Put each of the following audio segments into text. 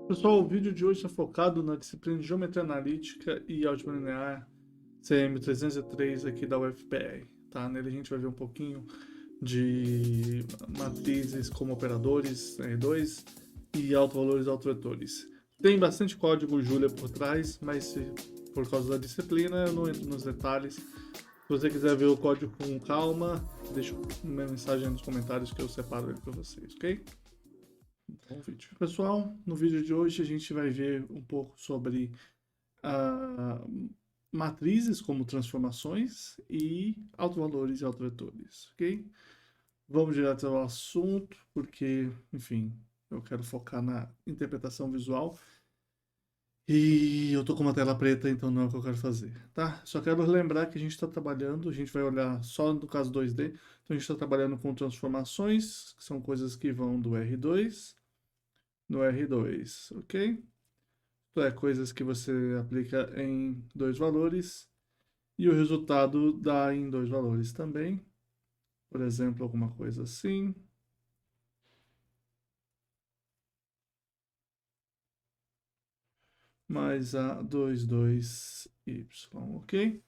Pessoal, o vídeo de hoje está focado na disciplina de Geometria Analítica e Álgebra Linear CM303 aqui da UFPR. Tá? Nele a gente vai ver um pouquinho de matrizes como operadores, R2 e autovalores e autovetores. Tem bastante código Julia por trás, mas por causa da disciplina eu não entro nos detalhes. Se você quiser ver o código com calma, deixa uma mensagem nos comentários que eu separo ele para vocês, ok? Bom vídeo. Pessoal, no vídeo de hoje a gente vai ver um pouco sobre matrizes como transformações e autovalores e autovetores, ok? Vamos direto ao assunto, porque, enfim, eu quero focar na interpretação visual e eu tô com uma tela preta, então não é o que eu quero fazer, tá? Só quero lembrar que a gente está trabalhando, a gente vai olhar só no caso 2D, então a gente está trabalhando com transformações, que são coisas que vão do R2 no R2, ok? Então, é coisas que você aplica em dois valores e o resultado dá em dois valores também. Por exemplo, alguma coisa assim. Mais A22Y, ok?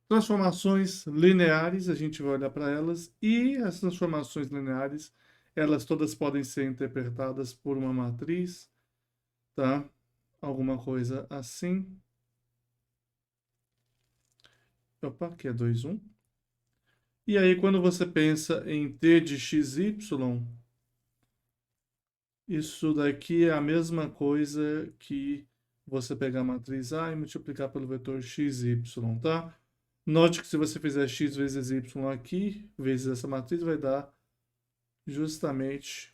Transformações lineares, a gente vai olhar para elas. E as transformações lineares, elas todas podem ser interpretadas por uma matriz, tá? Alguma coisa assim. Opa, que é 2, 1. E aí, quando você pensa em t de xy, isso daqui é a mesma coisa que você pegar a matriz A e multiplicar pelo vetor xy, tá? Note que se você fizer x vezes y aqui, vezes essa matriz, vai dar justamente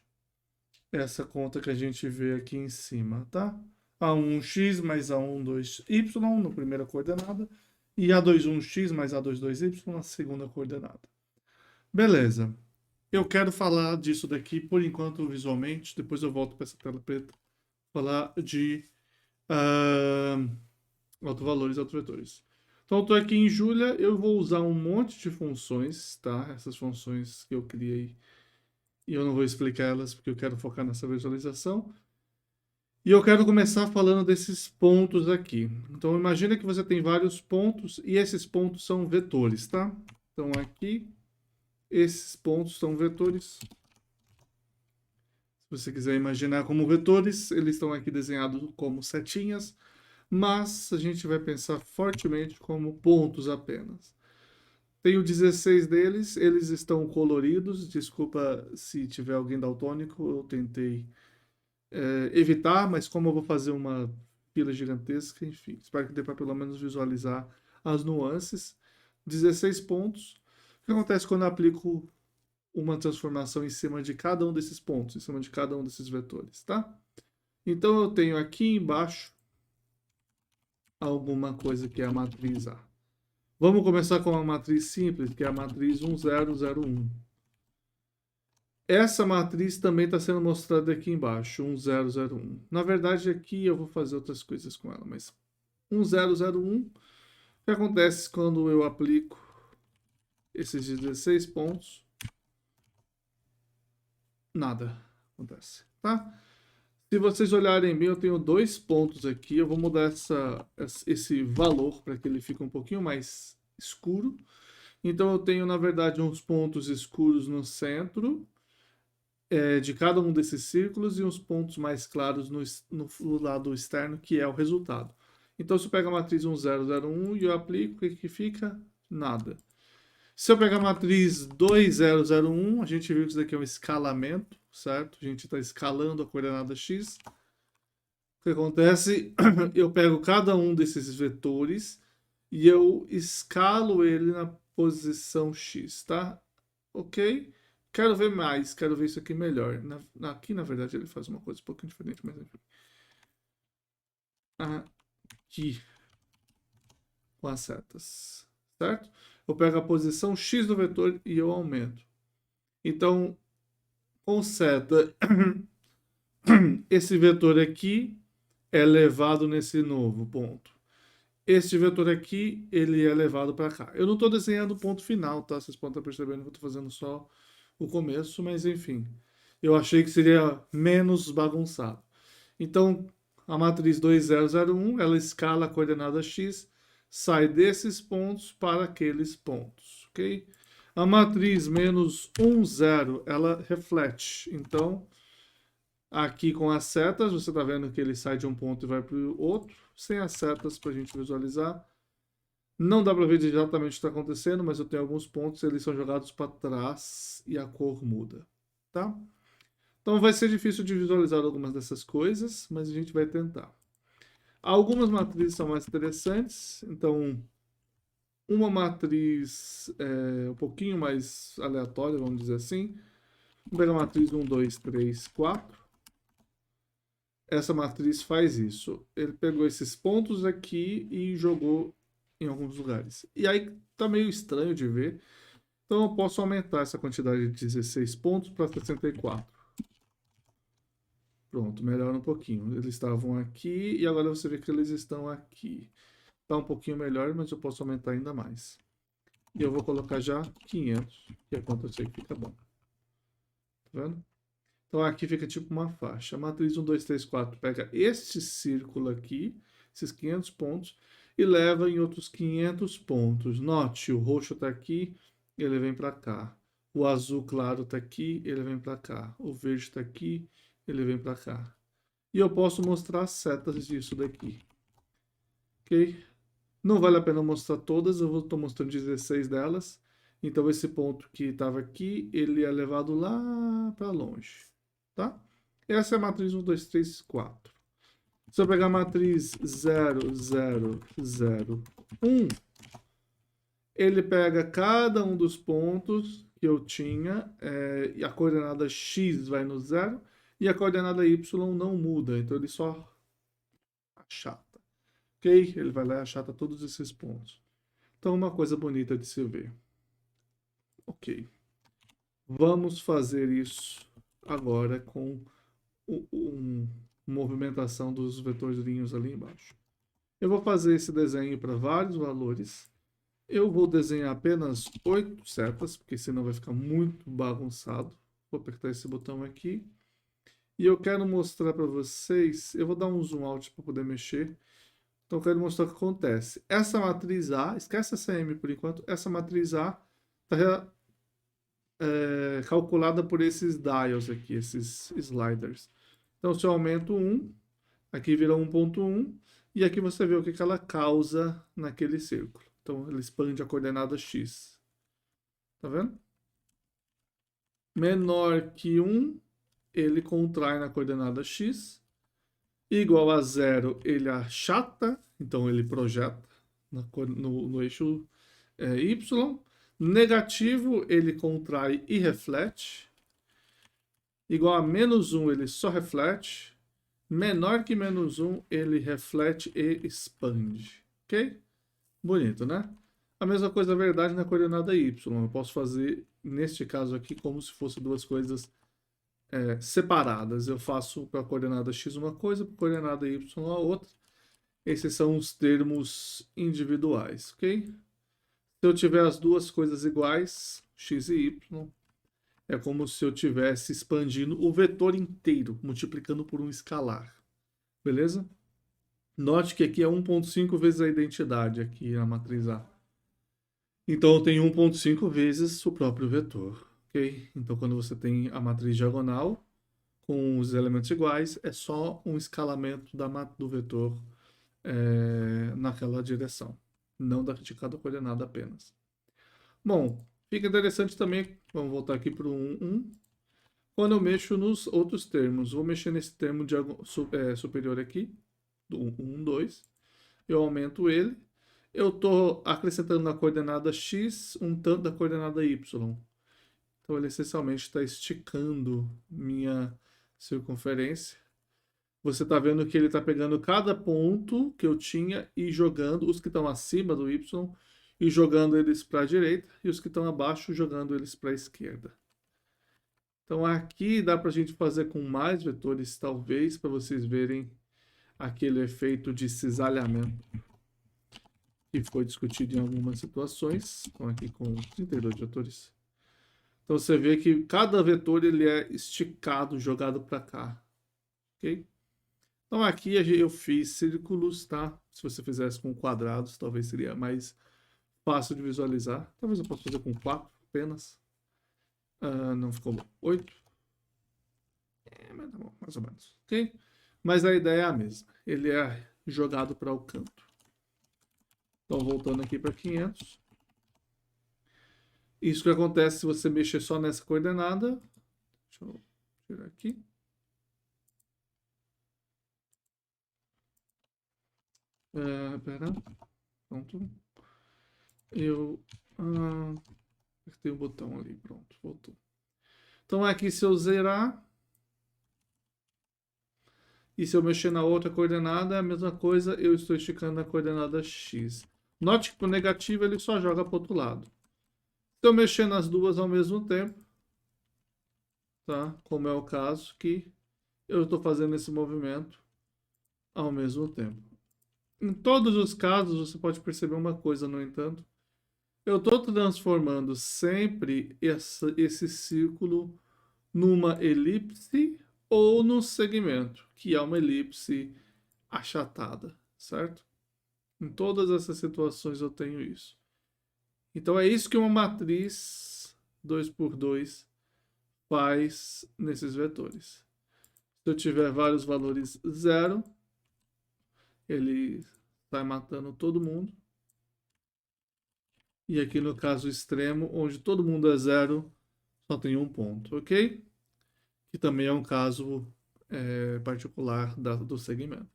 essa conta que a gente vê aqui em cima, tá? A1x mais A12y na primeira coordenada e A21x mais A22y na segunda coordenada. Beleza. Eu quero falar disso daqui por enquanto visualmente, depois eu volto para essa tela preta, falar de autovalores e autovetores. Então, eu estou aqui em Julia, eu vou usar um monte de funções, tá? Essas funções que eu criei, e eu não vou explicar elas porque eu quero focar nessa visualização. E eu quero começar falando desses pontos aqui. Então, imagina que você tem vários pontos e esses pontos são vetores, tá? Então, aqui, esses pontos são vetores. Se você quiser imaginar como vetores, eles estão aqui desenhados como setinhas, mas a gente vai pensar fortemente como pontos apenas. Tenho 16 deles, eles estão coloridos. Desculpa se tiver alguém daltônico, eu tentei evitar, mas como eu vou fazer uma fila gigantesca, enfim, espero que dê para pelo menos visualizar as nuances. 16 pontos. O que acontece quando eu aplico uma transformação em cima de cada um desses pontos, em cima de cada um desses vetores, tá? Então eu tenho aqui embaixo alguma coisa que é a matriz A. Vamos começar com uma matriz simples, que é a matriz 1, 0, 0, 1. Essa matriz também está sendo mostrada aqui embaixo, 1, 0, 0, 1. Na verdade, aqui eu vou fazer outras coisas com ela, mas 1, 0, 0, 1. O que acontece quando eu aplico esses 16 pontos? Nada acontece, tá? Se vocês olharem bem, eu tenho dois pontos aqui. Eu vou mudar esse valor para que ele fique um pouquinho mais escuro. Então eu tenho, na verdade, uns pontos escuros no centro de cada um desses círculos e uns pontos mais claros no lado externo, que é o resultado. Então, se eu pegar a matriz 1, 0, 0, 1 e eu aplico, o que fica? Nada. Se eu pegar a matriz 2, 0, 0, 1, a gente viu que isso daqui é um escalamento, certo? A gente está escalando a coordenada x. O que acontece? Eu pego cada um desses vetores e eu escalo ele na posição x, tá? Ok? Quero ver mais, quero ver isso aqui melhor. Aqui, na verdade, ele faz uma coisa um pouquinho diferente, mas enfim. Aqui, com as setas, certo? Eu pego a posição x do vetor e eu aumento. Então, com seta, esse vetor aqui é levado nesse novo ponto. Este vetor aqui, ele é levado para cá. Eu não estou desenhando o ponto final, tá? Vocês podem estar percebendo que eu estou fazendo só o começo, mas enfim. Eu achei que seria menos bagunçado. Então, a matriz 2, 0, 0, 1, ela escala a coordenada x, sai desses pontos para aqueles pontos, ok? A matriz menos 1, 0, ela reflete. Então, aqui com as setas, você está vendo que ele sai de um ponto e vai para o outro. Sem as setas para a gente visualizar. Não dá para ver exatamente o que está acontecendo, mas eu tenho alguns pontos, eles são jogados para trás e a cor muda, tá? Então vai ser difícil de visualizar algumas dessas coisas, mas a gente vai tentar. Algumas matrizes são mais interessantes, então uma matriz um pouquinho mais aleatória, vamos dizer assim. Vamos pegar a matriz 1, 2, 3, 4. Essa matriz faz isso. Ele pegou esses pontos aqui e jogou em alguns lugares. E aí tá meio estranho de ver. Então eu posso aumentar essa quantidade de 16 pontos para 64. Pronto, melhora um pouquinho. Eles estavam aqui e agora você vê que eles estão aqui. Tá um pouquinho melhor, mas eu posso aumentar ainda mais. E eu vou colocar já 500, que é quanto eu sei que fica bom. Tá vendo? Então aqui fica tipo uma faixa. A matriz 1, 2, 3, 4 pega este círculo aqui, esses 500 pontos, e leva em outros 500 pontos. Note, o roxo está aqui, ele vem para cá. O azul claro está aqui, ele vem para cá. O verde está aqui, ele vem para cá. E eu posso mostrar as setas disso daqui. Ok? Não vale a pena mostrar todas, eu estou mostrando 16 delas. Então esse ponto que estava aqui, ele é levado lá para longe. Tá? Essa é a matriz 1, 2, 3, 4. Se eu pegar a matriz 0, 0, 0, 1, ele pega cada um dos pontos que eu tinha, e a coordenada x vai no 0, e a coordenada y não muda, então ele só achata. Ok? Ele vai lá e achata todos esses pontos. Então, uma coisa bonita de se ver. Ok. Vamos fazer isso agora com movimentação dos vetorzinhos ali embaixo. Eu vou fazer esse desenho para vários valores. Eu vou desenhar apenas 8 setas, porque senão vai ficar muito bagunçado. Vou apertar esse botão aqui. E eu quero mostrar para vocês, eu vou dar um zoom out para poder mexer. Então eu quero mostrar o que acontece. Essa matriz A, esquece essa M por enquanto, essa matriz A está calculada por esses dials aqui, esses sliders. Então se eu aumento 1, aqui vira 1.1, e aqui você vê o que ela causa naquele círculo. Então ela expande a coordenada x. Tá vendo? Menor que 1, ele contrai na coordenada x. Igual a 0, ele achata, então ele projeta no eixo y. Negativo, ele contrai e reflete. Igual a menos 1, ele só reflete. Menor que menos 1, ele reflete e expande. Ok? Bonito, né? A mesma coisa é verdade na coordenada y. Eu posso fazer, neste caso aqui, como se fossem duas coisas separadas. Eu faço para a coordenada x uma coisa, para a coordenada y a outra. Esses são os termos individuais, ok? Se eu tiver as duas coisas iguais, x e y, é como se eu estivesse expandindo o vetor inteiro, multiplicando por um escalar. Beleza? Note que aqui é 1.5 vezes a identidade, aqui na matriz A. Então eu tenho 1.5 vezes o próprio vetor, ok? Então quando você tem a matriz diagonal com os elementos iguais, é só um escalamento do vetor naquela direção, não de cada coordenada apenas. Bom, fica interessante também, vamos voltar aqui para o 1, 1. Quando eu mexo nos outros termos, vou mexer nesse termo superior aqui, do 1, 2, eu aumento ele, eu estou acrescentando na coordenada x um tanto da coordenada y. Então ele essencialmente está esticando minha circunferência. Você está vendo que ele está pegando cada ponto que eu tinha e jogando os que estão acima do y e jogando eles para a direita e os que estão abaixo jogando eles para a esquerda. Então aqui dá para a gente fazer com mais vetores, talvez, para vocês verem aquele efeito de cisalhamento que foi discutido em algumas situações. Então aqui com 32 vetores. Então você vê que cada vetor ele é esticado, jogado para cá. Ok? Então aqui eu fiz círculos, tá? Se você fizesse com quadrados, talvez seria mais fácil de visualizar. Talvez eu possa fazer com 4 apenas. Não ficou bom. 8. Mas tá bom, mais ou menos. Ok? Mas a ideia é a mesma. Ele é jogado para o canto. Então, voltando aqui para 500. Isso que acontece se você mexer só nessa coordenada. Deixa eu tirar aqui. Pera. Pronto. Apertei o botão ali. Pronto, voltou. Então, aqui se eu zerar. E se eu mexer na outra coordenada, é a mesma coisa, eu estou esticando a coordenada x. Note que para o negativo ele só joga para o outro lado. Se eu mexer nas duas ao mesmo tempo, tá? Como é o caso que eu estou fazendo esse movimento ao mesmo tempo. Em todos os casos, você pode perceber uma coisa, no entanto. Eu estou transformando sempre esse círculo numa elipse ou num segmento, que é uma elipse achatada, certo? Em todas essas situações eu tenho isso. Então é isso que uma matriz 2×2 faz nesses vetores. Se eu tiver vários valores zero, ele sai matando todo mundo. E aqui no caso extremo, onde todo mundo é zero, só tem um ponto, ok? Que também é um caso particular do segmento.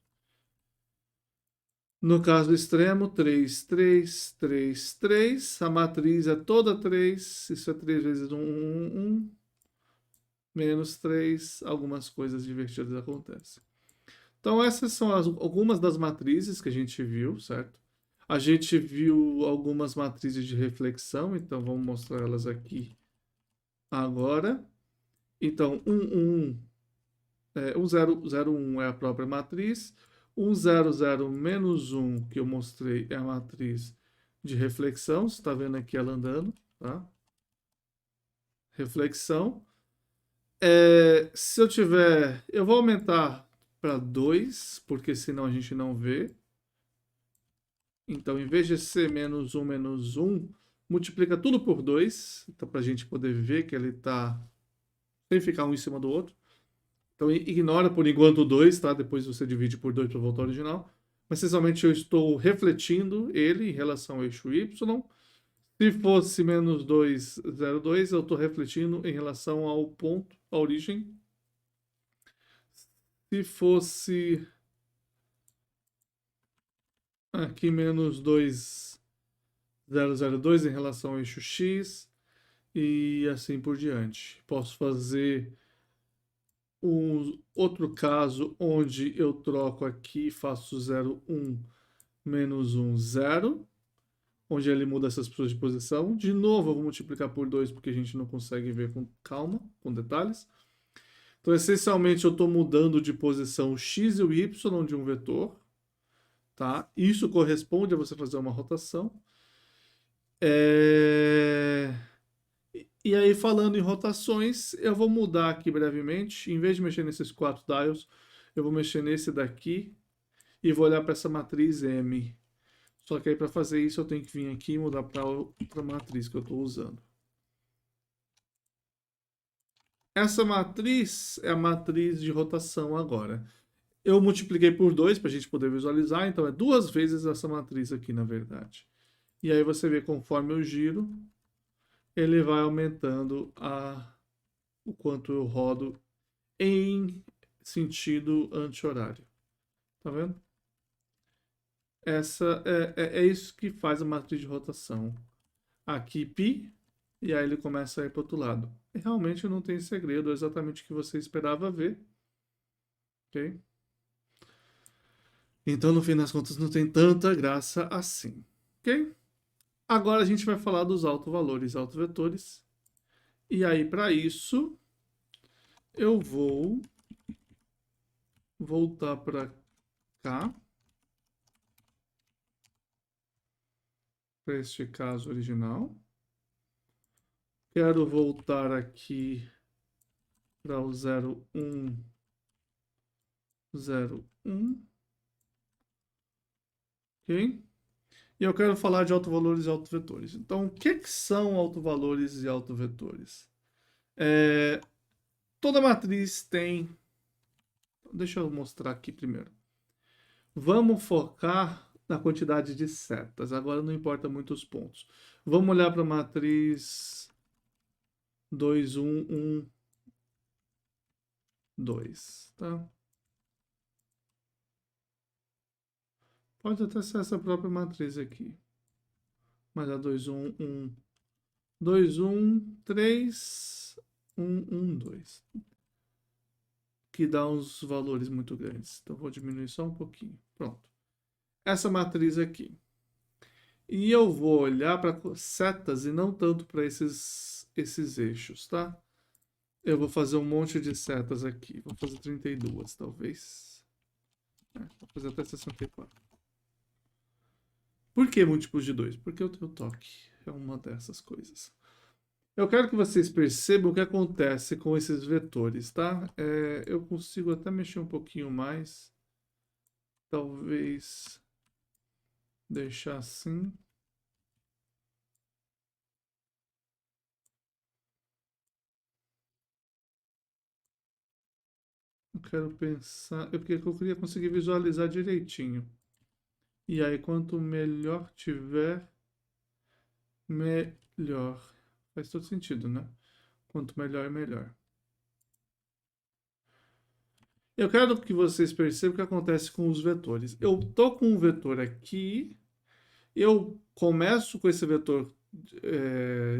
No caso extremo, 3, 3, 3, 3. A matriz é toda 3. Isso é 3 vezes 1, 1, 1. Menos 3. Algumas coisas divertidas acontecem. Então, essas são algumas das matrizes que a gente viu, certo? A gente viu algumas matrizes de reflexão, então vamos mostrar elas aqui agora. Então, 0, 0, 1 é a própria matriz. 1, 0, 0, menos 1, que eu mostrei, é a matriz de reflexão. Você está vendo aqui ela andando, tá? Reflexão. Se eu tiver... Eu vou aumentar para 2, porque senão a gente não vê. Então, em vez de ser menos 1, multiplica tudo por 2, então, para a gente poder ver que ele está sem ficar um em cima do outro. Então, ignora por enquanto o 2, tá? Depois você divide por 2 para voltar ao original. Mas, essencialmente, eu estou refletindo ele em relação ao eixo Y. Se fosse menos 2, 0, 2, eu estou refletindo em relação ao ponto, à origem. Se fosse aqui menos 2, 0, 0, 2 em relação ao eixo X e assim por diante. Posso fazer outro caso onde eu troco aqui, faço 0, 1, menos 1, 0, onde ele muda essas pessoas de posição. De novo, eu vou multiplicar por 2 porque a gente não consegue ver com calma, com detalhes. Então, essencialmente, eu estou mudando de posição x e o y de um vetor. Tá? Isso corresponde a você fazer uma rotação. E aí, falando em rotações, eu vou mudar aqui brevemente. Em vez de mexer nesses 4 dials, eu vou mexer nesse daqui e vou olhar para essa matriz M. Só que aí, para fazer isso, eu tenho que vir aqui e mudar para outra matriz que eu estou usando. Essa matriz é a matriz de rotação agora. Eu multipliquei por 2 para a gente poder visualizar, então é 2 vezes essa matriz aqui, na verdade. E aí você vê, conforme eu giro, ele vai aumentando o quanto eu rodo em sentido anti-horário. Tá vendo? Essa é isso que faz a matriz de rotação. Aqui π, e aí ele começa a ir para o outro lado. E realmente não tem segredo, é exatamente o que você esperava ver. Ok? Então, no fim das contas, não tem tanta graça assim. Ok? Agora a gente vai falar dos autovalores, autovetores. E aí, para isso, eu vou voltar para cá, para este caso original. Quero voltar aqui para o 0, 1, 0, 1. Ok? E eu quero falar de autovalores e autovetores. Então, o que são autovalores e autovetores? Toda matriz tem... Deixa eu mostrar aqui primeiro. Vamos focar na quantidade de setas. Agora não importa muito os pontos. Vamos olhar para a matriz 2, 1, 1, 2. Tá? Pode até ser essa própria matriz aqui. Mas a 2, 1, 1, 2, 1, 3, 1, 1, 2. Que dá uns valores muito grandes. Então, vou diminuir só um pouquinho. Pronto. Essa matriz aqui. E eu vou olhar para setas e não tanto para esses eixos, tá? Eu vou fazer um monte de setas aqui. Vou fazer 32, talvez. Vou fazer até 64. Por que múltiplos de 2? Porque eu tenho toque. É uma dessas coisas. Eu quero que vocês percebam o que acontece com esses vetores, tá? Eu consigo até mexer um pouquinho mais. Talvez deixar assim. Eu quero pensar... Porque eu queria conseguir visualizar direitinho. E aí, quanto melhor tiver, melhor. Faz todo sentido, né? Quanto melhor, melhor. Eu quero que vocês percebam o que acontece com os vetores. Eu tô com um vetor aqui, eu começo com esse vetor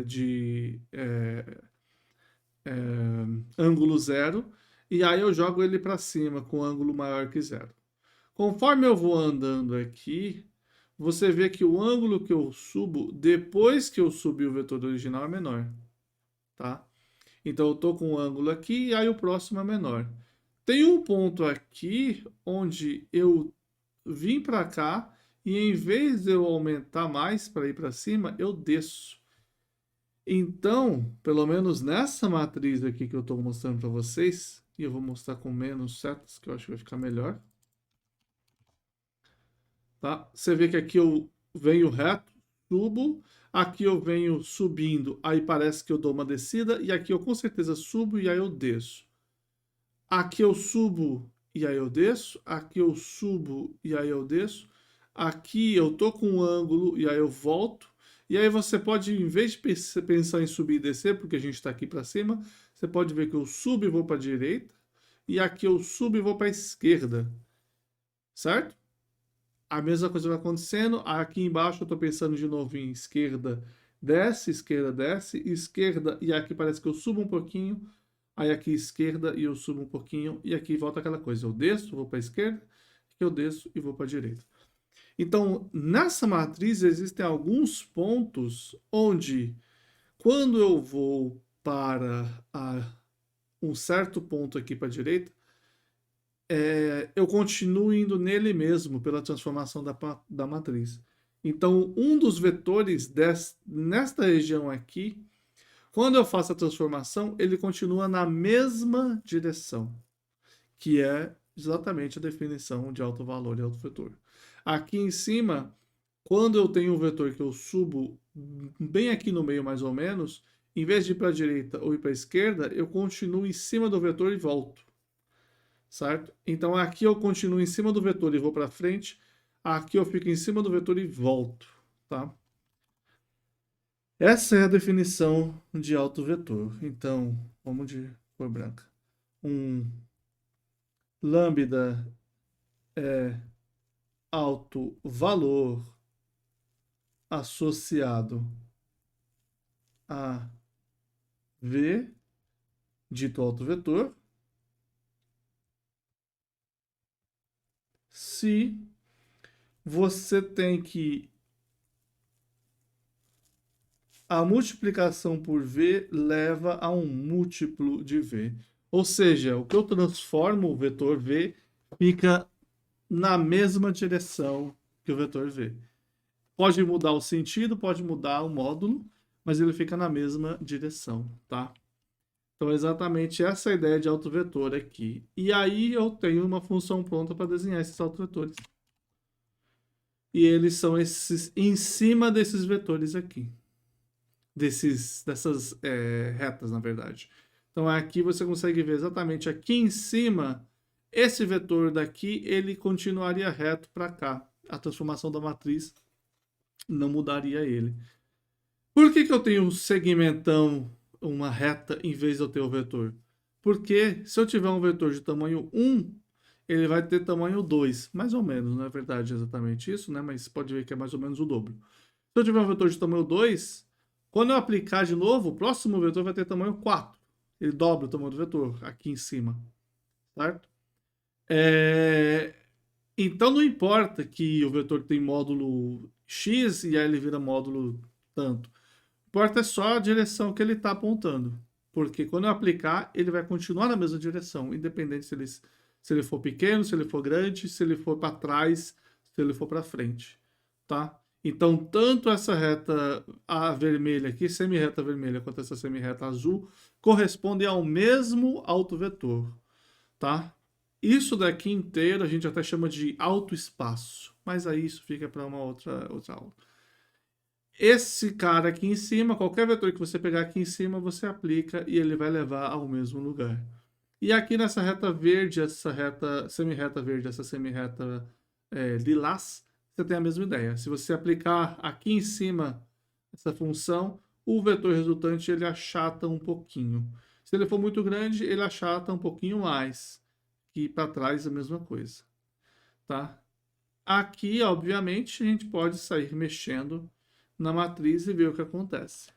de ângulo zero, e aí eu jogo ele para cima com ângulo maior que zero. Conforme eu vou andando aqui, você vê que o ângulo que eu subo, depois que eu subir o vetor original, é menor. Tá? Então eu estou com um ângulo aqui e aí o próximo é menor. Tem um ponto aqui onde eu vim para cá e em vez de eu aumentar mais para ir para cima, eu desço. Então, pelo menos nessa matriz aqui que eu estou mostrando para vocês, e eu vou mostrar com menos setas, que eu acho que vai ficar melhor. Tá? Você vê que aqui eu venho reto, subo, aqui eu venho subindo, aí parece que eu dou uma descida, e aqui eu com certeza subo e aí eu desço. Aqui eu subo e aí eu desço, aqui eu subo e aí eu desço, aqui eu tô com um ângulo e aí eu volto, e aí você pode, em vez de pensar em subir e descer, porque a gente está aqui para cima, você pode ver que eu subo e vou para a direita, e aqui eu subo e vou para a esquerda, certo? A mesma coisa vai acontecendo. Aqui embaixo eu estou pensando de novo em esquerda, desce, esquerda, e aqui parece que eu subo um pouquinho, aí aqui esquerda e eu subo um pouquinho, e aqui volta aquela coisa, eu desço, vou para a esquerda, eu desço e vou para a direita. Então, nessa matriz existem alguns pontos onde, quando eu vou para um certo ponto aqui para a direita, eu continuo indo nele mesmo pela transformação da matriz. Então, um dos vetores nesta região aqui, quando eu faço a transformação, ele continua na mesma direção, que é exatamente a definição de alto valor e alto vetor. Aqui em cima, quando eu tenho um vetor que eu subo bem aqui no meio mais ou menos, em vez de ir para a direita ou ir para a esquerda, eu continuo em cima do vetor e volto. Certo? Então aqui eu continuo em cima do vetor e vou para frente, aqui eu fico em cima do vetor e volto, tá? Essa é a definição de alto vetor. Então, vamos de cor branca. Um lambda é alto valor associado a V, dito alto vetor, se você tem que a multiplicação por V leva a um múltiplo de V. Ou seja, o que eu transformo o vetor V fica na mesma direção que o vetor V. Pode mudar o sentido, pode mudar o módulo, mas ele fica na mesma direção, tá? Então, é exatamente essa a ideia de autovetor aqui. E aí eu tenho uma função pronta para desenhar esses autovetores. E eles são esses em cima desses vetores aqui. Dessas retas, na verdade. Então, aqui você consegue ver exatamente aqui em cima, esse vetor daqui, ele continuaria reto para cá. A transformação da matriz não mudaria ele. Por que eu tenho um segmentão, uma reta, em vez de eu ter o vetor? Porque se eu tiver um vetor de tamanho 1, ele vai ter tamanho 2, mais ou menos, não é verdade exatamente isso, né? Mas pode ver que é mais ou menos o dobro. Se eu tiver um vetor de tamanho 2, quando eu aplicar de novo, o próximo vetor vai ter tamanho 4. Ele dobra o tamanho do vetor aqui em cima, certo? Então não importa que o vetor tem módulo X e aí ele vira módulo tanto. Importa é só a direção que ele está apontando. Porque quando eu aplicar, ele vai continuar na mesma direção, independente se ele for pequeno, se ele for grande, se ele for para trás, se ele for para frente. Tá? Então, tanto essa reta a vermelha aqui, semi-reta vermelha, quanto essa semi-reta azul, correspondem ao mesmo autovetor. Tá? Isso daqui inteiro a gente até chama de autoespaço. Mas aí isso fica para uma outra aula. Esse cara aqui em cima, qualquer vetor que você pegar aqui em cima, você aplica e ele vai levar ao mesmo lugar. E aqui nessa reta verde, essa reta semi-reta verde, essa semi-reta lilás, você tem a mesma ideia. Se você aplicar aqui em cima essa função, o vetor resultante ele achata um pouquinho. Se ele for muito grande, ele achata um pouquinho mais. E para trás a mesma coisa. Tá? Aqui, obviamente, a gente pode sair mexendo na matriz e ver o que acontece.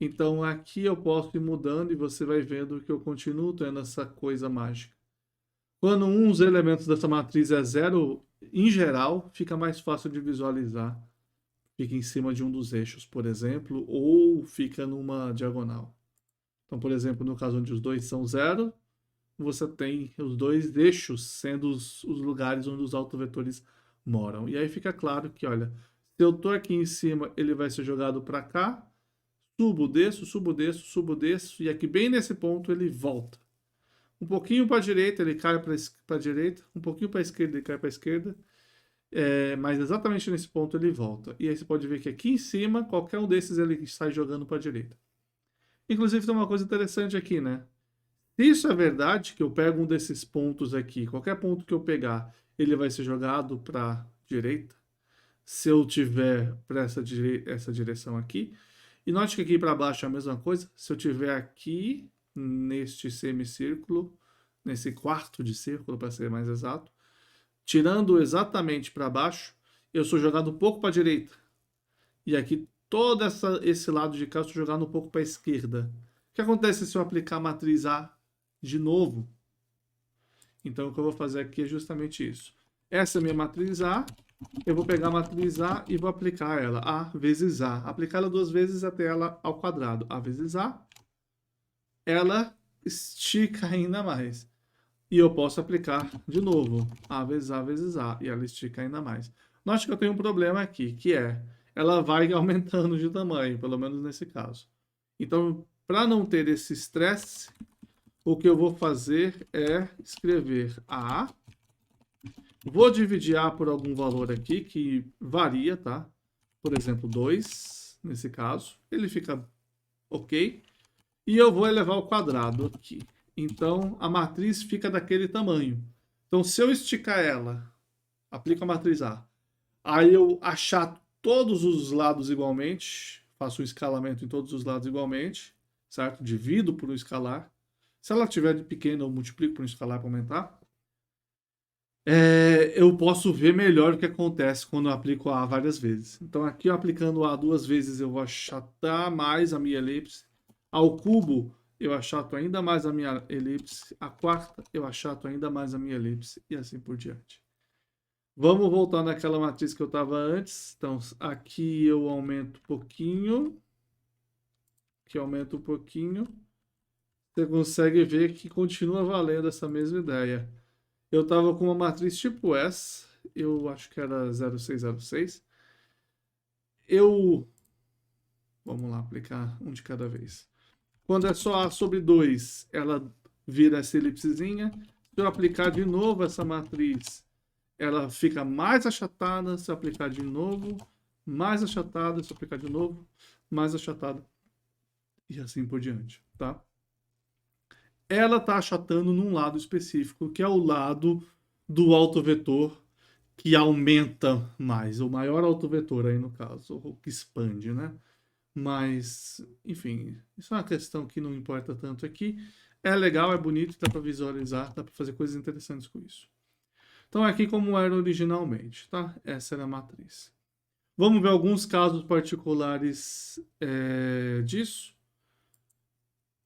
Então aqui eu posso ir mudando e você vai vendo que eu continuo tendo essa coisa mágica. Quando um dos elementos dessa matriz é zero, em geral, fica mais fácil de visualizar. Fica em cima de um dos eixos, por exemplo, ou fica numa diagonal. Então, por exemplo, no caso onde os dois são zero, você tem os dois eixos sendo os lugares onde os autovetores moram. E aí fica claro que, olha, se eu estou aqui em cima, ele vai ser jogado para cá, subo, desço, subo, desço, subo, desço, e aqui bem nesse ponto ele volta. Um pouquinho para a direita, ele cai para a direita, um pouquinho para a esquerda, ele cai para a esquerda, mas exatamente nesse ponto ele volta. E aí você pode ver que aqui em cima, qualquer um desses ele sai jogando para a direita. Inclusive tem uma coisa interessante aqui, né? Se isso é verdade, que eu pego um desses pontos aqui, qualquer ponto que eu pegar, ele vai ser jogado para a direita, se eu tiver para essa direção aqui. E note que aqui para baixo é a mesma coisa. Se eu tiver aqui, neste semicírculo, nesse quarto de círculo, para ser mais exato, tirando exatamente para baixo, eu sou jogado um pouco para a direita. E aqui, todo esse lado de cá, eu sou jogado um pouco para a esquerda. O que acontece se eu aplicar a matriz A de novo? Então, o que eu vou fazer aqui é justamente isso. Essa é a minha matriz A. Eu vou pegar a matriz A e vou aplicar ela. A vezes A. Aplicar ela 2 vezes até ela ao quadrado. A vezes A. Ela estica ainda mais. E eu posso aplicar de novo. A vezes A vezes A. E ela estica ainda mais. Note que eu tenho um problema aqui, que é... ela vai aumentando de tamanho, pelo menos nesse caso. Então, para não ter esse estresse, o que eu vou fazer é escrever A. Vou dividir A por algum valor aqui, que varia, tá? Por exemplo, 2, nesse caso. Ele fica ok. E eu vou elevar ao quadrado aqui. Então, a matriz fica daquele tamanho. Então, se eu esticar ela, aplico a matriz A. Aí eu achato todos os lados igualmente. Faço um escalamento em todos os lados igualmente. Certo? Divido por um escalar. Se ela tiver de pequena, eu multiplico por um escalar para aumentar. Eu posso ver melhor o que acontece quando eu aplico A várias vezes. Então aqui aplicando A 2 vezes eu vou achatar mais a minha elipse. Ao cubo eu achato ainda mais a minha elipse. A quarta eu achato ainda mais a minha elipse e assim por diante. Vamos voltar naquela matriz que eu estava antes. Então aqui eu aumento um pouquinho. Aqui eu aumento um pouquinho. Você consegue ver que continua valendo essa mesma ideia. Eu estava com uma matriz tipo S, eu acho que era 0606. Vamos lá, aplicar um de cada vez. Quando é só A sobre 2, ela vira essa elipsezinha. Se eu aplicar de novo essa matriz, ela fica mais achatada. Se eu aplicar de novo, mais achatada. Se eu aplicar de novo, mais achatada. E assim por diante, tá? Ela está achatando num lado específico, que é o lado do autovetor que aumenta mais, o maior autovetor aí no caso, o que expande, né? Mas, enfim, isso é uma questão que não importa tanto aqui. É legal, é bonito, dá para visualizar, dá para fazer coisas interessantes com isso. Então, aqui como era originalmente, tá? Essa era a matriz. Vamos ver alguns casos particulares disso.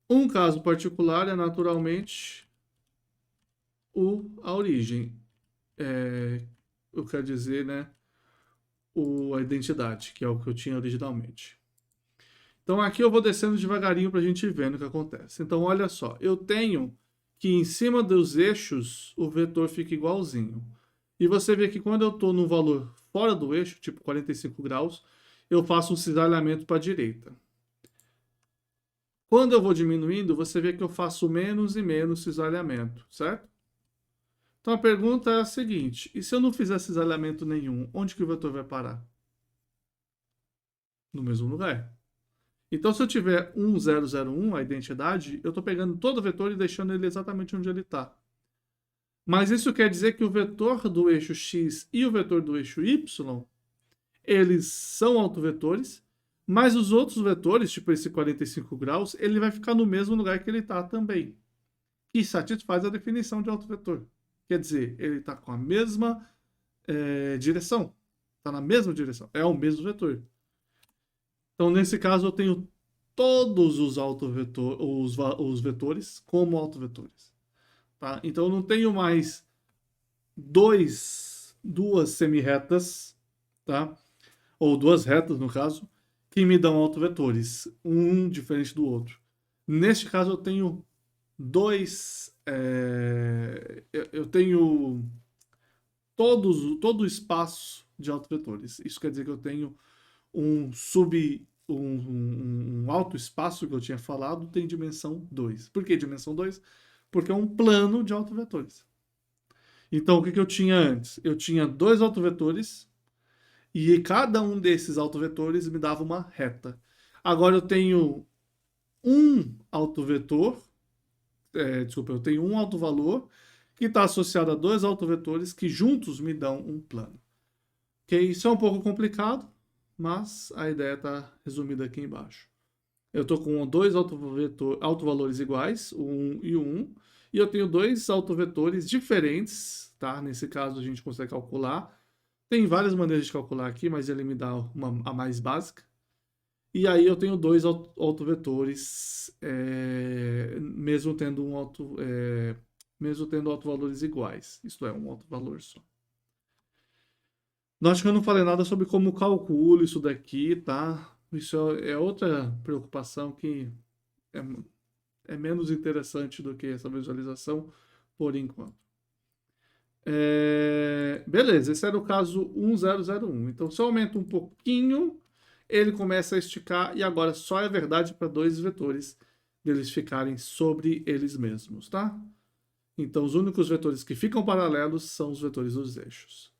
Um caso particular é naturalmente a origem. Eu quero dizer, né? A identidade, que é o que eu tinha originalmente. Então aqui eu vou descendo devagarinho para a gente ver o que acontece. Então olha só, eu tenho que em cima dos eixos o vetor fica igualzinho. E você vê que quando eu estou no valor fora do eixo, tipo 45 graus, eu faço um cisalhamento para a direita. Quando eu vou diminuindo, você vê que eu faço menos e menos cisalhamento, certo? Então a pergunta é a seguinte, e se eu não fizer cisalhamento nenhum, onde que o vetor vai parar? No mesmo lugar. Então, se eu tiver 1001, a identidade, eu estou pegando todo o vetor e deixando ele exatamente onde ele está. Mas isso quer dizer que o vetor do eixo x e o vetor do eixo y, eles são autovetores, mas os outros vetores, tipo esse 45 graus, ele vai ficar no mesmo lugar que ele está também. Que satisfaz a definição de autovetor. Quer dizer, ele está com a mesma direção. Está na mesma direção. É o mesmo vetor. Então, nesse caso, eu tenho todos os vetores como autovetores. Tá? Então, eu não tenho mais duas semirretas, tá? Ou duas retas, no caso, que me dão autovetores, um diferente do outro. Neste caso, eu tenho eu tenho todo o espaço de autovetores. Isso quer dizer que eu tenho um alto espaço que eu tinha falado tem dimensão 2. Por que dimensão 2? Porque é um plano de autovetores. Então, o que eu tinha antes? Eu tinha dois autovetores e cada um desses autovetores me dava uma reta. Agora eu tenho um autovetor, eu tenho um autovalor que está associado a dois autovetores que juntos me dão um plano. Ok? Isso é um pouco complicado, mas a ideia está resumida aqui embaixo. Eu estou com dois autovalores iguais, o 1 e o 1, e eu tenho dois autovetores diferentes, tá? Nesse caso a gente consegue calcular. Tem várias maneiras de calcular aqui, mas ele me dá a mais básica. E aí eu tenho dois autovetores, mesmo tendo mesmo tendo autovalores iguais. Isto é, um autovalor só. Acho que eu não falei nada sobre como calculo isso daqui, tá? Isso é outra preocupação que é menos interessante do que essa visualização, por enquanto. Beleza, esse era o caso 1001. Então, se eu aumento um pouquinho, ele começa a esticar e agora só é verdade para dois vetores deles ficarem sobre eles mesmos, tá? Então, os únicos vetores que ficam paralelos são os vetores dos eixos.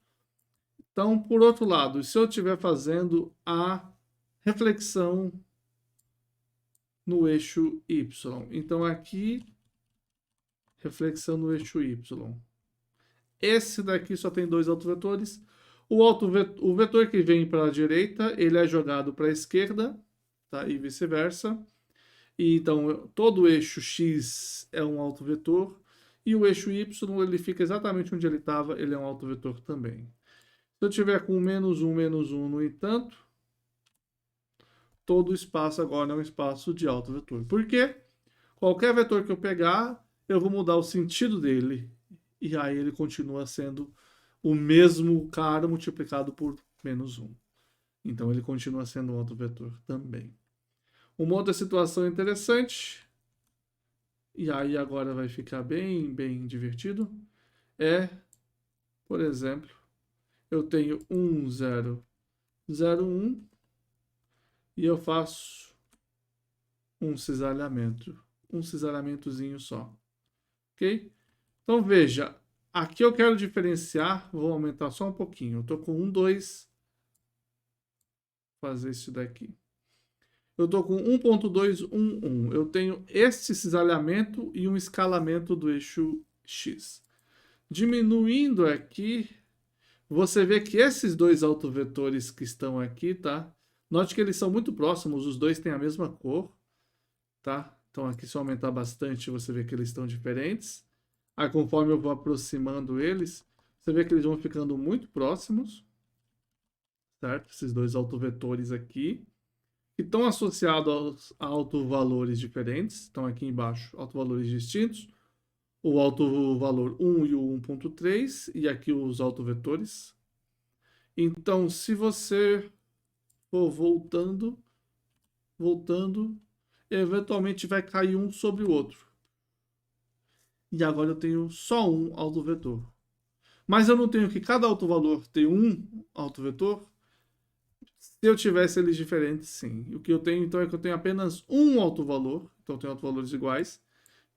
Então, por outro lado, se eu estiver fazendo a reflexão no eixo Y, então aqui, reflexão no eixo Y. Esse daqui só tem dois autovetores. O vetor que vem para a direita, ele é jogado para a esquerda, tá? E vice-versa. E então, todo o eixo X é um autovetor. E o eixo Y, ele fica exatamente onde ele estava, ele é um autovetor também. Se eu tiver com menos 1, no entanto, todo o espaço agora é um espaço de autovetor. Por quê? Qualquer vetor que eu pegar, eu vou mudar o sentido dele. E aí ele continua sendo o mesmo cara multiplicado por menos 1. Então ele continua sendo um autovetor também. Uma outra situação interessante, e aí agora vai ficar bem, bem divertido, por exemplo, eu tenho 1, 0, 0, 1 e eu faço um cisalhamentozinho só, ok? Então veja, aqui eu quero diferenciar, vou aumentar só um pouquinho, eu estou com 1, 2, fazer isso daqui. Eu estou com 1.211. Eu tenho este cisalhamento e um escalamento do eixo X. Diminuindo aqui, você vê que esses dois autovetores que estão aqui, tá? Note que eles são muito próximos, os dois têm a mesma cor, tá? Então aqui se eu aumentar bastante, você vê que eles estão diferentes. Aí conforme eu vou aproximando eles, você vê que eles vão ficando muito próximos, certo? Esses dois autovetores aqui, que estão associados a autovalores diferentes, estão aqui embaixo, autovalores distintos, o autovalor 1 e o 1.3, e aqui os autovetores. Então, se você for voltando, eventualmente vai cair um sobre o outro. E agora eu tenho só um autovetor. Mas eu não tenho que cada autovalor ter um autovetor. Se eu tivesse eles diferentes, sim. O que eu tenho, então, é que eu tenho apenas um autovalor. Então, eu tenho autovalores iguais,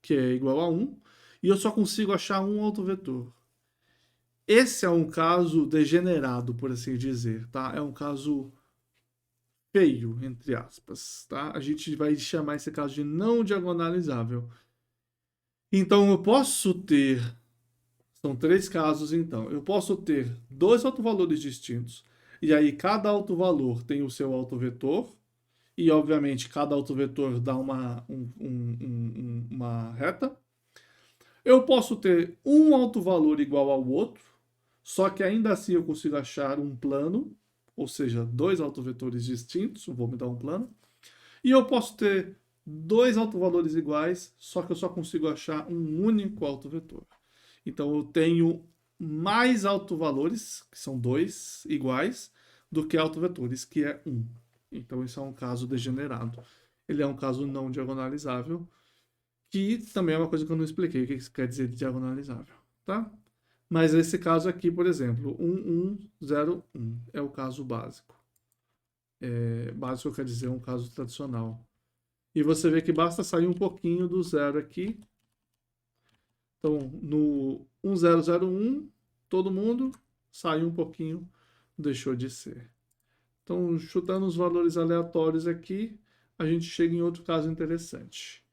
que é igual a 1. E eu só consigo achar um autovetor. Esse é um caso degenerado, por assim dizer, tá? É um caso feio, entre aspas, tá? A gente vai chamar esse caso de não diagonalizável. Então, eu posso ter... São 3 casos, então. Eu posso ter 2 autovalores distintos. E aí, cada autovalor tem o seu autovetor. E, obviamente, cada autovetor dá uma reta. Eu posso ter um autovalor igual ao outro. Só que ainda assim eu consigo achar um plano. Ou seja, 2 autovetores distintos. Vou me dar um plano. E eu posso ter 2 autovalores iguais. Só que eu só consigo achar um único autovetor. Então eu tenho mais autovalores, que são 2 iguais, do que autovetores, que é 1. Então isso é um caso degenerado. Ele é um caso não diagonalizável, que também é uma coisa que eu não expliquei o que isso quer dizer de diagonalizável, tá? Mas esse caso aqui, por exemplo, 1101 é o caso básico. Básico quer dizer um caso tradicional. E você vê que basta sair um pouquinho do zero aqui. Então, no 1001, todo mundo saiu um pouquinho, deixou de ser. Então, chutando os valores aleatórios aqui, a gente chega em outro caso interessante.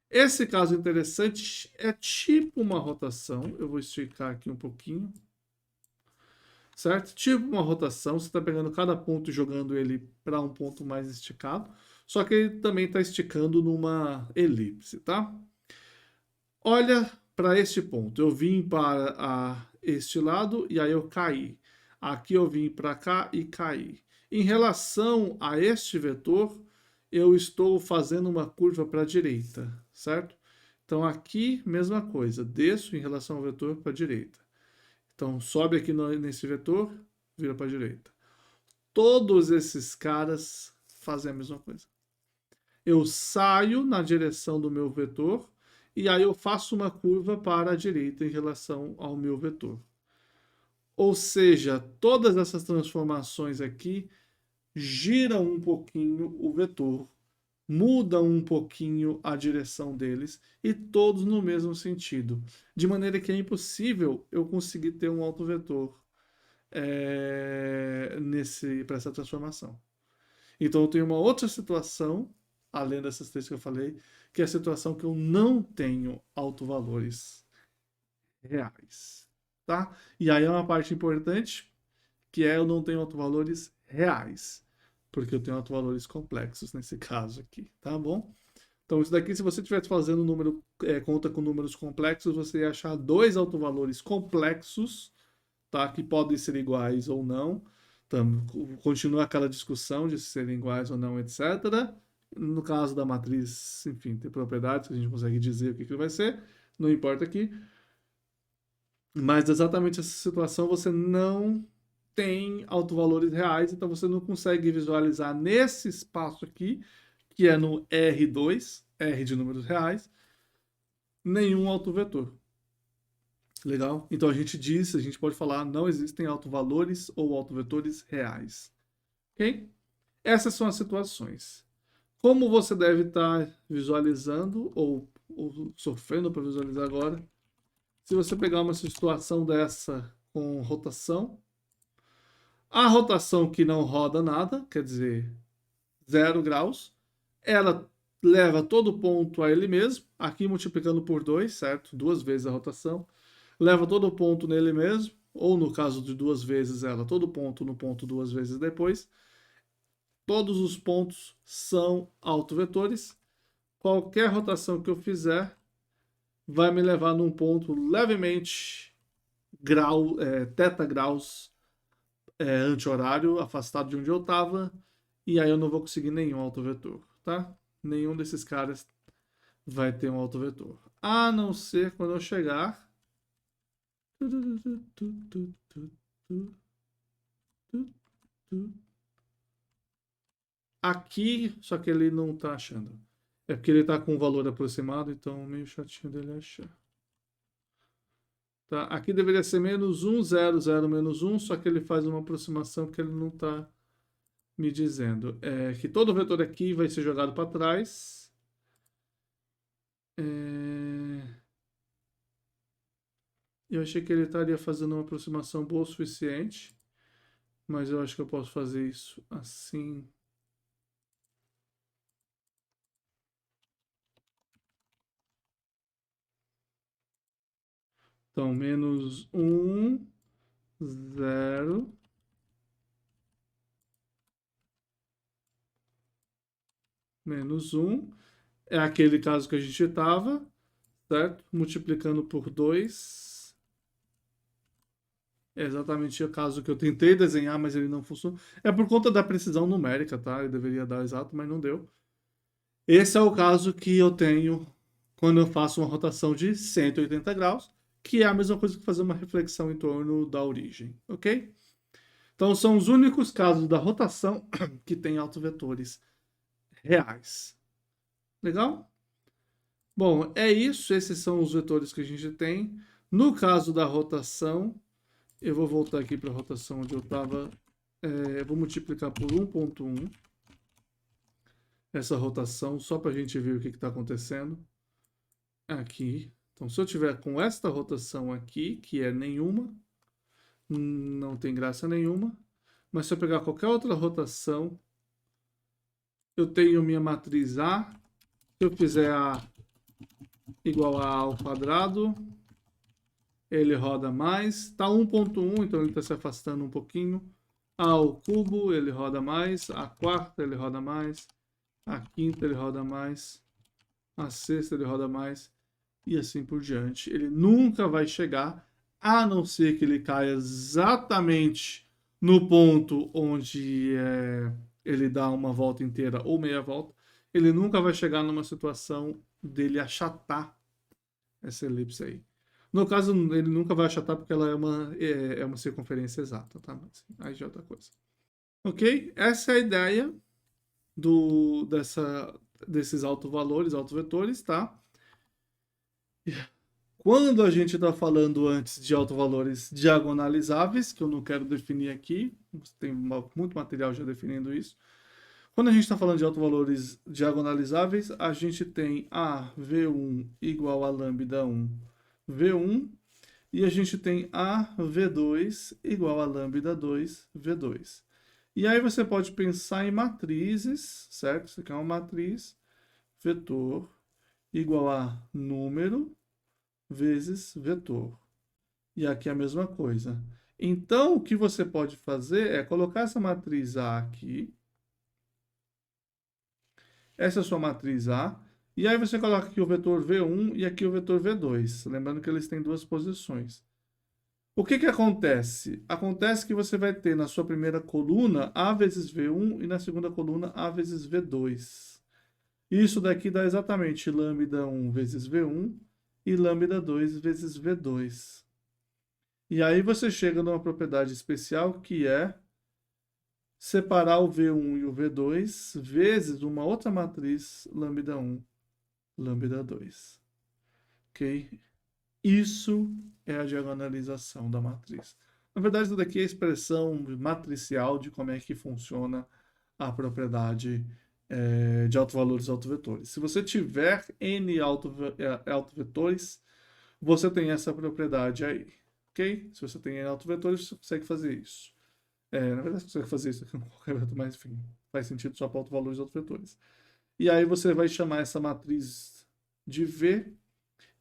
Esse caso interessante é tipo uma rotação. Eu vou esticar aqui um pouquinho. Certo? Tipo uma rotação. Você está pegando cada ponto e jogando ele para um ponto mais esticado. Só que ele também está esticando numa elipse, tá? Olha para este ponto. Eu vim para este lado e aí eu caí. Aqui eu vim para cá e caí. Em relação a este vetor, eu estou fazendo uma curva para a direita, certo? Então aqui, mesma coisa. Desço em relação ao vetor para a direita. Então sobe aqui nesse vetor, vira para a direita. Todos esses caras fazem a mesma coisa. Eu saio na direção do meu vetor e aí eu faço uma curva para a direita em relação ao meu vetor. Ou seja, todas essas transformações aqui giram um pouquinho o vetor, mudam um pouquinho a direção deles e todos no mesmo sentido. De maneira que é impossível eu conseguir ter um autovetor para essa transformação. Então eu tenho uma outra situação, além dessas 3 que eu falei, que é a situação que eu não tenho autovalores reais, tá? E aí é uma parte importante, que é eu não tenho autovalores reais, porque eu tenho autovalores complexos nesse caso aqui, tá bom? Então isso daqui, se você estivesse fazendo conta com números complexos, você ia achar 2 autovalores complexos, tá? Que podem ser iguais ou não. Então, continua aquela discussão de se serem iguais ou não, etc. No caso da matriz, enfim, tem propriedades que a gente consegue dizer o que vai ser, não importa aqui. Mas exatamente essa situação você não tem autovalores reais, então você não consegue visualizar nesse espaço aqui, que é no R2, R de números reais, nenhum autovetor. Legal? Então a gente pode falar, não existem autovalores ou autovetores reais. Ok? Essas são as situações. Como você deve estar visualizando ou sofrendo para visualizar agora, se você pegar uma situação dessa com rotação, a rotação que não roda nada, quer dizer, 0 graus, ela leva todo ponto a ele mesmo, aqui multiplicando por 2, certo? 2 vezes a rotação, leva todo ponto nele mesmo, ou no caso de 2 vezes ela, todo ponto no ponto 2 vezes depois. Todos os pontos são autovetores. Qualquer rotação que eu fizer vai me levar num ponto levemente teta graus anti-horário, afastado de onde eu estava, e aí eu não vou conseguir nenhum autovetor, tá? Nenhum desses caras vai ter um autovetor. A não ser quando eu chegar aqui, só que ele não tá achando. É porque ele tá com um valor aproximado, então meio chatinho dele achar. Tá? Aqui deveria ser menos 1, 0, 0, menos 1, só que ele faz uma aproximação que ele não está me dizendo. É que todo vetor aqui vai ser jogado para trás. Eu achei que ele estaria fazendo uma aproximação boa o suficiente, mas eu acho que eu posso fazer isso assim. Então, menos 1, 0, menos 1. É aquele caso que a gente estava, certo? Multiplicando por 2. É exatamente o caso que eu tentei desenhar, mas ele não funcionou. É por conta da precisão numérica, tá? Eu deveria dar exato, mas não deu. Esse é o caso que eu tenho quando eu faço uma rotação de 180 graus, que é a mesma coisa que fazer uma reflexão em torno da origem, ok? Então são os únicos casos da rotação que tem autovetores reais. Legal? Bom, é isso. Esses são os vetores que a gente tem. No caso da rotação, eu vou voltar aqui para a rotação onde eu estava. Vou multiplicar por 1.1 essa rotação, só para a gente ver o que está acontecendo. Aqui. Então, se eu tiver com esta rotação aqui, que é nenhuma, não tem graça nenhuma. Mas se eu pegar qualquer outra rotação, eu tenho minha matriz A. Se eu fizer A igual a ao quadrado, ele roda mais. Está 1.1, então ele está se afastando um pouquinho. A ao cubo, ele roda mais. A quarta, ele roda mais. A quinta, ele roda mais. A sexta, ele roda mais. E assim por diante. Ele nunca vai chegar, a não ser que ele caia exatamente no ponto onde ele dá uma volta inteira ou meia volta. Ele nunca vai chegar numa situação dele achatar essa elipse aí. No caso, ele nunca vai achatar porque ela é uma circunferência exata, tá? Mas aí já é outra coisa. Ok? Essa é a ideia desses autovalores, autovetores, tá? Quando a gente está falando antes de autovalores diagonalizáveis, que eu não quero definir aqui, tem muito material já definindo isso. Quando a gente está falando de autovalores diagonalizáveis, a gente tem a V1 igual a lambda 1 V1 e a gente tem a V2 igual a lambda 2 V2. E aí você pode pensar em matrizes, certo? Isso aqui é uma matriz vetor igual a número vezes vetor. E aqui é a mesma coisa. Então, o que você pode fazer é colocar essa matriz A aqui. Essa é a sua matriz A. E aí você coloca aqui o vetor V1 e aqui o vetor V2. Lembrando que eles têm duas posições. O que acontece? Acontece que você vai ter na sua primeira coluna A vezes V1 e na segunda coluna A vezes V2. Isso daqui dá exatamente lambda 1 vezes V1 e lambda 2 vezes V2. E aí você chega numa propriedade especial que é separar o V1 e o V2 vezes uma outra matriz lambda 1, lambda 2. Ok? Isso é a diagonalização da matriz. Na verdade, isso daqui é a expressão matricial de como é que funciona a propriedade de autovalores autovetores. Se você tiver N autovetores, você tem essa propriedade aí, ok? Se você tem N autovetores, você consegue fazer isso. Na verdade, você consegue fazer isso aqui com qualquer vetor, mas enfim, faz sentido só para autovalores autovetores. E aí você vai chamar essa matriz de V,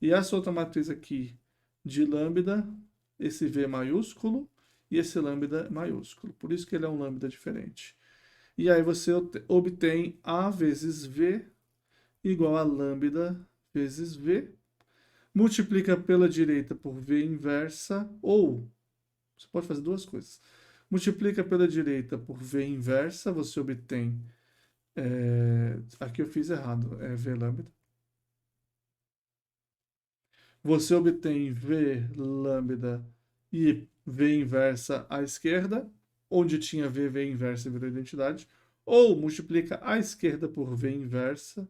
e essa outra matriz aqui de lambda, esse V maiúsculo, e esse lambda maiúsculo. Por isso que ele é um lambda diferente. E aí você obtém A vezes V igual a lambda vezes V. Multiplica pela direita por V inversa, ou você pode fazer duas coisas. Multiplica pela direita por V inversa, você obtém... aqui eu fiz errado, é V lambda. Você obtém V lambda e V inversa à esquerda, onde tinha V inversa virou identidade, ou multiplica à esquerda por V inversa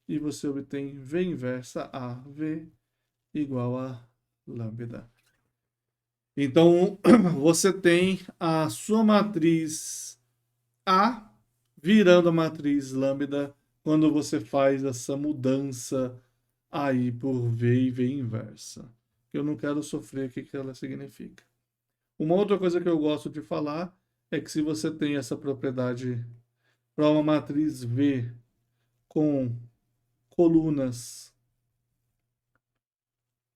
e você obtém V inversa a V igual a lambda. Então, você tem a sua matriz A virando a matriz lambda quando você faz essa mudança aí por V e V inversa. Eu não quero sofrer o que ela significa. Uma outra coisa que eu gosto de falar é que se você tem essa propriedade para uma matriz V com colunas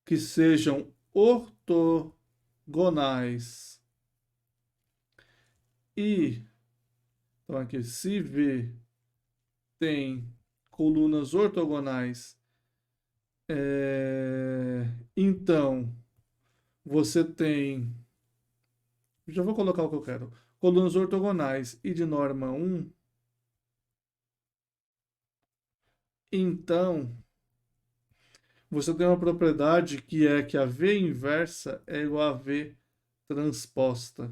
que sejam ortogonais e então aqui se V tem colunas ortogonais, então você tem, já vou colocar o que eu quero, colunas ortogonais e de norma 1, então você tem uma propriedade que é que a V inversa é igual a V transposta.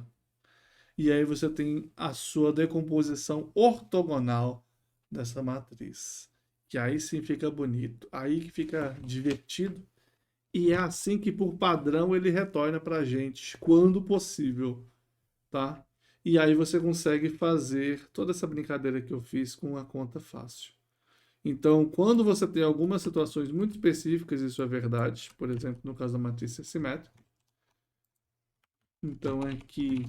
E aí você tem a sua decomposição ortogonal dessa matriz. Que aí sim fica bonito, aí que fica divertido. E é assim que, por padrão, ele retorna para a gente, quando possível, tá? E aí você consegue fazer toda essa brincadeira que eu fiz com a conta fácil. Então, quando você tem algumas situações muito específicas, isso é verdade, por exemplo, no caso da matriz simétrica. Então, aqui,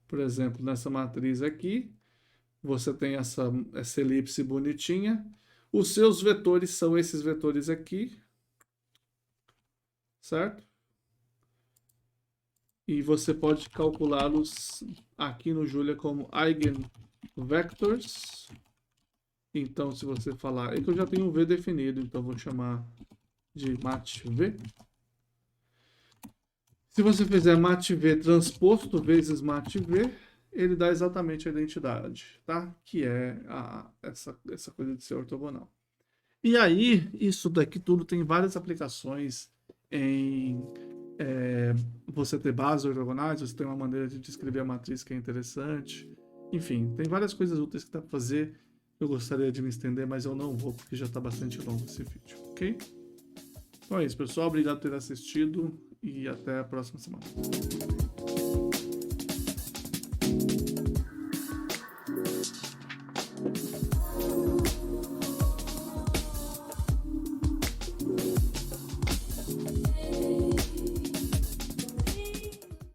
por exemplo, nessa matriz aqui, você tem essa elipse bonitinha. Os seus vetores são esses vetores aqui, certo? E você pode calculá-los aqui no Julia como eigenvectors. Então, se você falar... É que eu já tenho um V definido, então vou chamar de matv. Se você fizer matv transposto vezes matv, ele dá exatamente a identidade, tá? Que é essa coisa de ser ortogonal. E aí, isso daqui tudo tem várias aplicações em você ter bases ortogonais, você tem uma maneira de descrever a matriz que é interessante. Enfim, tem várias coisas úteis que dá para fazer. Eu gostaria de me estender, mas eu não vou, porque já está bastante longo esse vídeo, ok? Então é isso, pessoal. Obrigado por ter assistido e até a próxima semana.